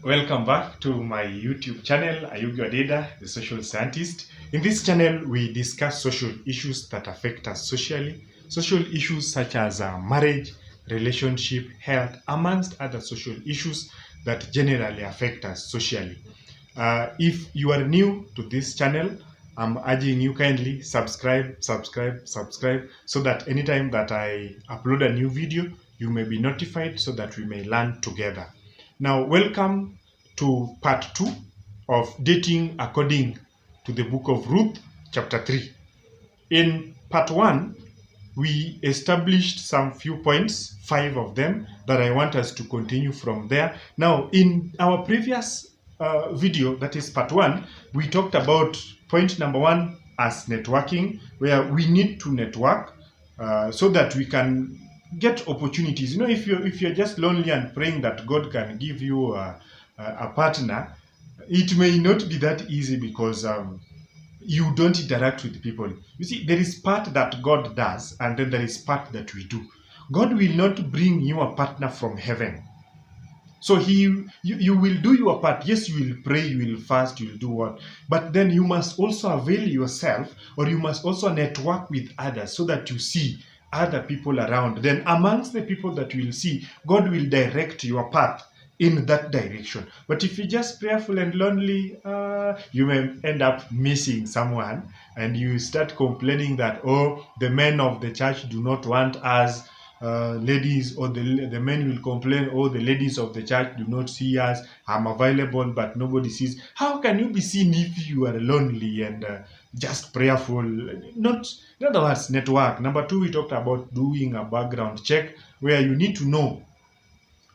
Welcome back to my YouTube channel, Ayugi Wadida, the social scientist. In this channel, we discuss social issues that affect us socially. Social issues such as marriage, relationship, health, amongst other social issues that generally affect us socially. If you are new to this channel, I'm urging you kindly subscribe, so that anytime that I upload a new video, you may be notified so that we may learn together. Now, welcome to part 2 of dating according to the book of Ruth, chapter 3. In part 1, we established some few points, 5 of them, that I want us to continue from there. Now, in our previous video, that is part 1, we talked about point number 1 as networking, where we need to network so that we can get opportunities. You know, if you're just lonely and praying that God can give you a partner, it may not be that easy because you don't interact with people. You see, there is part that God does, and then there is part that we do. God will not bring you a partner from heaven. So you will do your part. Yes, you will pray, you will fast, you will do what. But then you must also avail yourself, or you must also network with others so that you see other people around. Then amongst the people that you will see, God will direct your path in that direction. But if you're just prayerful and lonely, you may end up missing someone, and you start complaining that, oh, the men of the church do not want us. Ladies, or the men will complain, oh, the ladies of the church do not see us. I'm available, but nobody sees. How can you be seen if you are lonely and just prayerful? Not, in other words, network. Number 2, we talked about doing a background check, where you need to know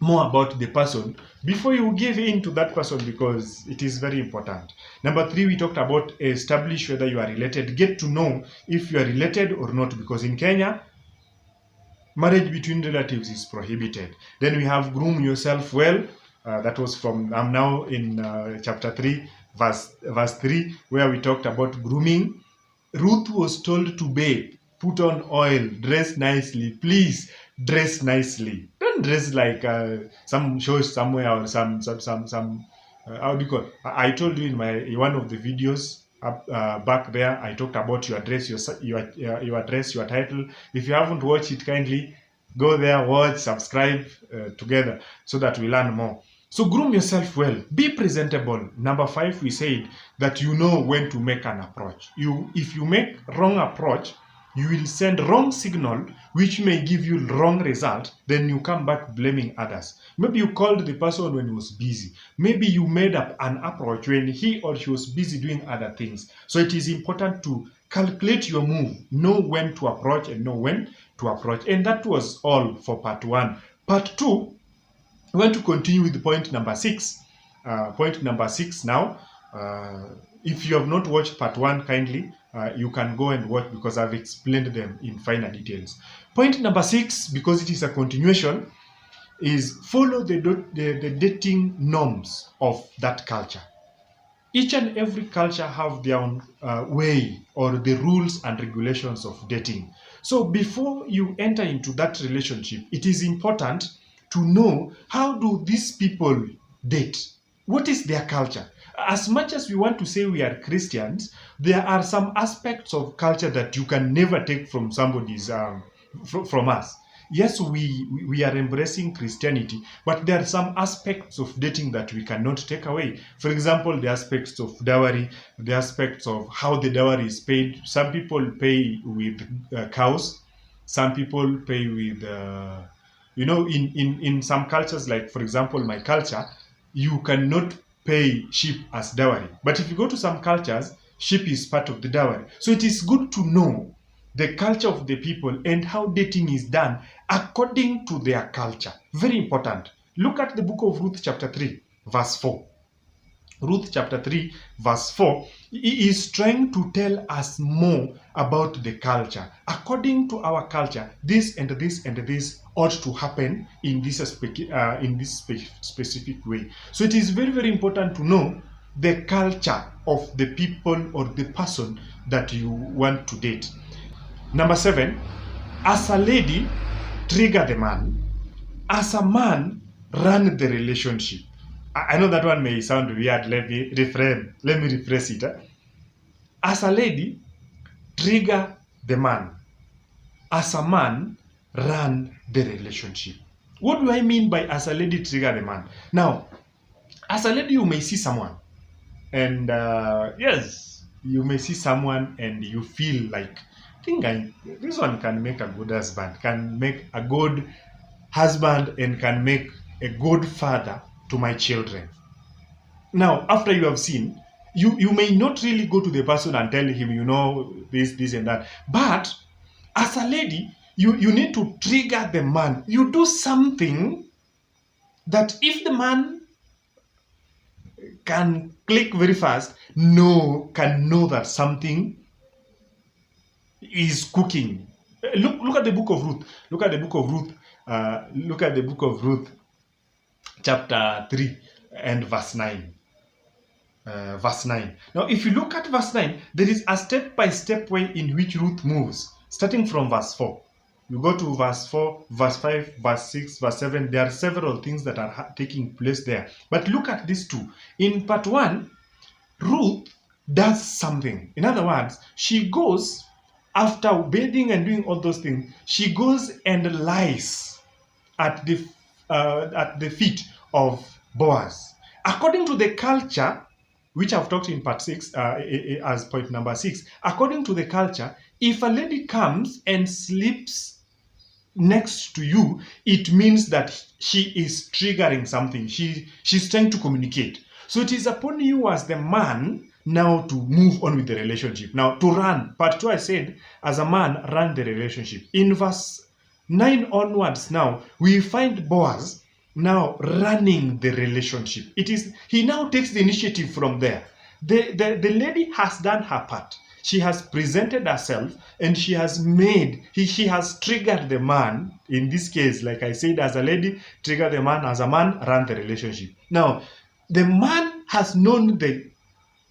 more about the person before you give in to that person, because it is very important. Number 3, we talked about establish whether you are related. Get to know if you are related or not, because in Kenya, marriage between relatives is prohibited. Then we have groom yourself well. That was from, I'm now in chapter 3, verse 3, where we talked about grooming. Ruth was told to bathe, put on oil, dress nicely. Please dress nicely. Don't dress like some shows somewhere, or some how do you call it? I told you in one of the videos back there, I talked about your dress, your dress, your title. If you haven't watched it, kindly go there, watch, subscribe together, so that we learn more. So groom yourself well, be presentable. Number 5, we said that you know when to make an approach. If you make wrong approach, you will send wrong signal, which may give you wrong result. Then you come back blaming others. Maybe you called the person when he was busy. Maybe you made up an approach when he or she was busy doing other things. So it is important to calculate your move, know when to approach and know when to approach. And that was all for part 1. Part 2, we want to continue with point number 6. Point number 6 now. If you have not watched part 1, kindly, you can go and watch, because I've explained them in finer details. Point number 6, because it is a continuation, is follow the dating norms of that culture. Each and every culture have their own way, or the rules and regulations of dating. So before you enter into that relationship, it is important to know, how do these people date? What is their culture? As much as we want to say we are Christians, there are some aspects of culture that you can never take from somebody's from us. Yes, we are embracing Christianity, but there are some aspects of dating that we cannot take away. For example, the aspects of dowry, the aspects of how the dowry is paid. Some people pay with cows. Some people pay with, in some cultures, like for example, my culture, you cannot pay sheep as dowry. But if you go to some cultures, sheep is part of the dowry. So it is good to know the culture of the people and how dating is done according to their culture. Very important. Look at the book of Ruth chapter 3, verse 4. Ruth chapter 3, verse 4, he is trying to tell us more about the culture. According to our culture, this and this and this ought to happen in this specific way. So it is very, very important to know the culture of the people or the person that you want to date. Number 7, as a lady, trigger the man. As a man, run the relationship. I know that one may sound weird. Let me rephrase it. As a lady, trigger the man. As a man, run the relationship. What do I mean by as a lady, trigger the man? Now, as a lady, you may see someone, and yes, you may see someone, and you feel like, this one can make a good husband, can make a good husband, and can make a good father to my children. Now, after you have seen, you may not really go to the person and tell him, this and that. But as a lady, you need to trigger the man. You do something that if the man can click very fast, can know that something is cooking. Look at the book of Ruth. Look at the book of Ruth, chapter 3 and verse 9. Verse 9. Now, if you look at verse 9, there is a step-by-step way in which Ruth moves, starting from verse 4. You go to verse 4, verse 5, verse 6, verse 7. There are several things that are taking place there. But look at these two. In part 1, Ruth does something. In other words, she goes, after bathing and doing all those things, she goes and lies at the feet of Boaz. According to the culture, which I've talked in part 6 as point number 6, according to the culture, if a lady comes and sleeps next to you, it means that she is triggering something. She's trying to communicate. So it is upon you as the man now to move on with the relationship. Now to run. Part 2 I said, as a man, run the relationship. In verse 9 onwards now, we find Boaz now running the relationship. He now takes the initiative from there. The lady has done her part. She has presented herself, and she has triggered the man. In this case, like I said, as a lady, trigger the man. As a man, run the relationship. Now, the man has known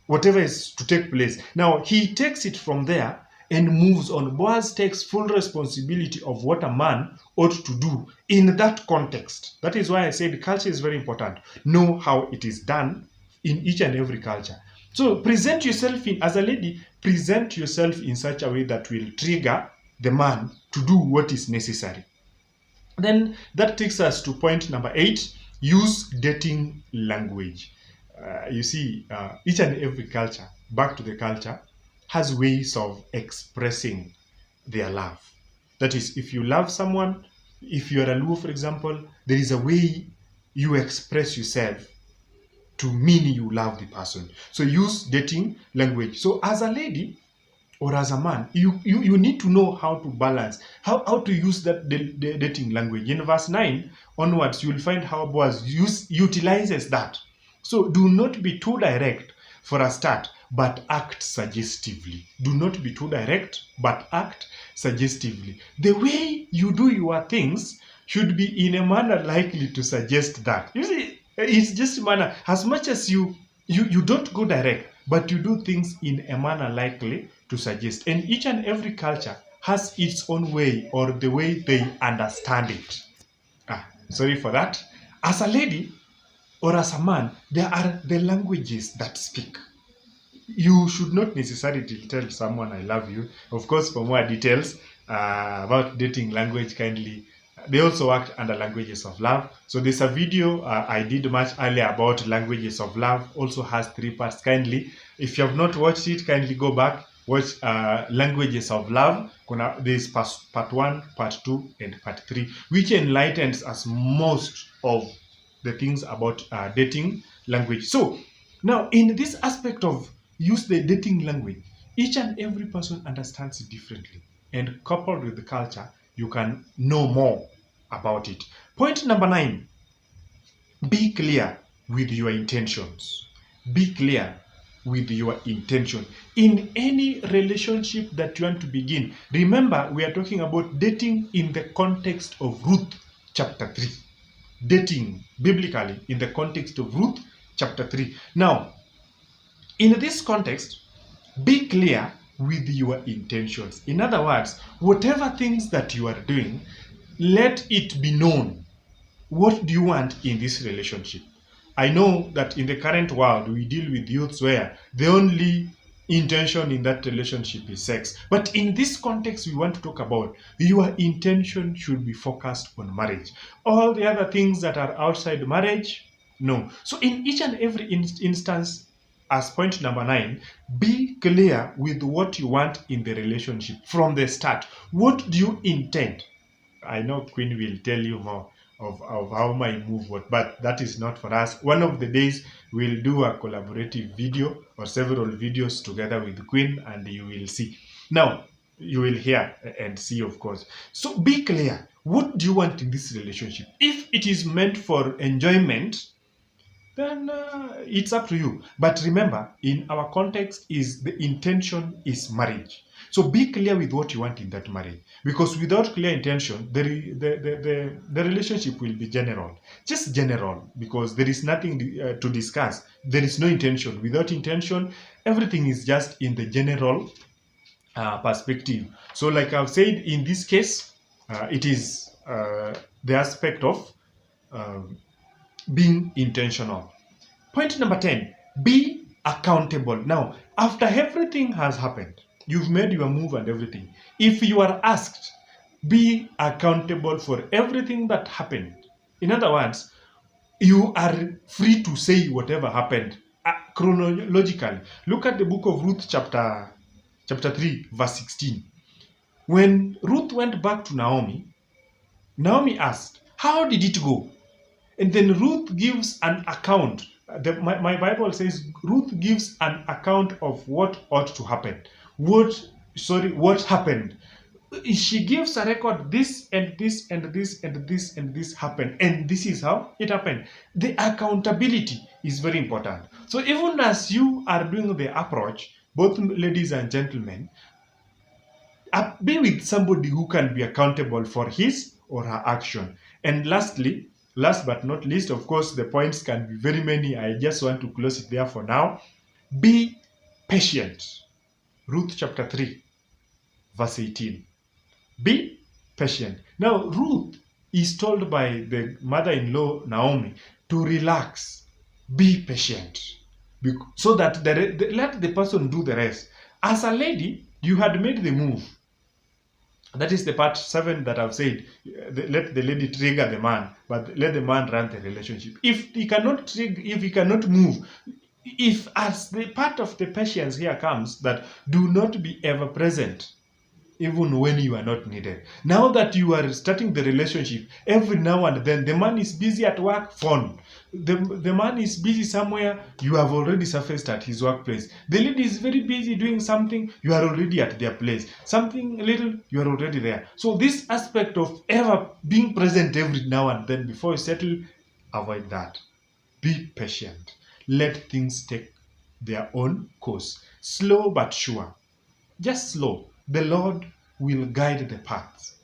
whatever is to take place. Now, he takes it from there and moves on. Boaz takes full responsibility of what a man ought to do in that context. That is why I said culture is very important. Know how it is done in each and every culture. So present yourself as a lady, present yourself in such a way that will trigger the man to do what is necessary. Then that takes us to point number 8, use dating language. You see, each and every culture, back to the culture, has ways of expressing their love. That is, if you love someone, if you are a Luo, for example, there is a way you express yourself to mean you love the person. So use dating language. So as a lady or as a man, you need to know how to balance, how to use that the dating language. In verse 9 onwards, you will find how Boaz utilizes that. So do not be too direct for a start, but act suggestively. Do not be too direct, but act suggestively. The way you do your things should be in a manner likely to suggest that. You see, it's just a manner. As much as you don't go direct, but you do things in a manner likely to suggest. And each and every culture has its own way, or the way they understand it. Sorry for that. As a lady or as a man, there are the languages that speak. You should not necessarily tell someone I love you. Of course, for more details about dating language, kindly, they also work under languages of love. So there's a video I did much earlier about languages of love. Also has 3 parts. Kindly, if you have not watched it, kindly go back, watch languages of love. There's part 1, part 2, and part 3, which enlightens us most of the things about dating language. So now in this aspect of use the dating language, each and every person understands it differently, and coupled with the culture, you can know more about it. Point number 9, be clear with your intentions. Be clear with your intention in any relationship that you want to begin. Remember, we are talking about dating in the context of Ruth chapter 3. Dating biblically in the context of Ruth chapter 3. Now, in this context, be clear with your intentions. In other words, whatever things that you are doing, let it be known. What do you want in this relationship? I know that in the current world, we deal with youths where the only intention in that relationship is sex. But in this context, we want to talk about your intention should be focused on marriage. All the other things that are outside marriage, no. So in each and every instance, as point number 9, be clear with what you want in the relationship from the start. What do you intend? I know Queen will tell you more of how my move work, but that is not for us. One of the days we'll do a collaborative video or several videos together with Queen, and you will see. Now, you will hear and see, of course. So be clear. What do you want in this relationship? If it is meant for enjoyment, then it's up to you. But remember, in our context, is the intention is marriage. So be clear with what you want in that marriage. Because without clear intention, the relationship will be general. Just general, because there is nothing to discuss. There is no intention. Without intention, everything is just in the general perspective. So like I've said, in this case, it is the aspect of being intentional. Point number 10, be accountable. Now, after everything has happened, you've made your move and everything. If you are asked, be accountable for everything that happened. In other words, you are free to say whatever happened chronologically. Look at the book of Ruth, chapter 3, verse 16. When Ruth went back to Naomi, Naomi asked, how did it go? And then Ruth gives an account. My Bible says Ruth gives an account of what ought to happen. What happened. She gives a record, this and this and this and this and this happened. And this is how it happened. The accountability is very important. So even as you are doing the approach, both ladies and gentlemen, be with somebody who can be accountable for his or her action. And lastly, last but not least, of course, the points can be very many. I just want to close it there for now. Be patient. Ruth chapter 3, verse 18. Be patient. Now, Ruth is told by the mother-in-law, Naomi, to relax. Be patient. So that let the person do the rest. As a lady, you had made the move. That is the part 7 that I've said. Let the lady trigger the man, but let the man run the relationship. If he cannot trigger, if he cannot move, if as the part of the patience here comes that do not be ever present, even when you are not needed. Now that you are starting the relationship, every now and then the man is busy at work, phone. The man is busy somewhere, you have already surfaced at his workplace. The lady is very busy doing something, you are already at their place. Something little, you are already there. So this aspect of ever being present every now and then before you settle, avoid that. Be patient. Let things take their own course. Slow but sure. Just slow. The Lord will guide the paths.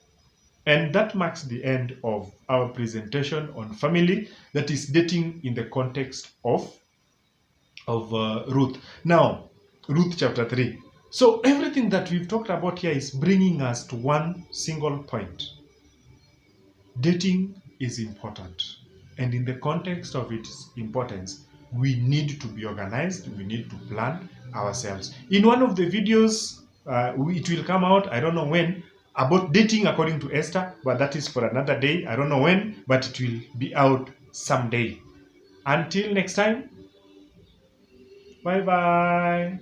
And that marks the end of our presentation on family, that is dating in the context of Ruth. Now, Ruth chapter 3. So everything that we've talked about here is bringing us to one single point. Dating is important. And in the context of its importance, we need to be organized, we need to plan ourselves. In one of the videos, it will come out, I don't know when, about dating according to Esther, but that is for another day. I don't know when, but it will be out someday. Until next time, bye-bye.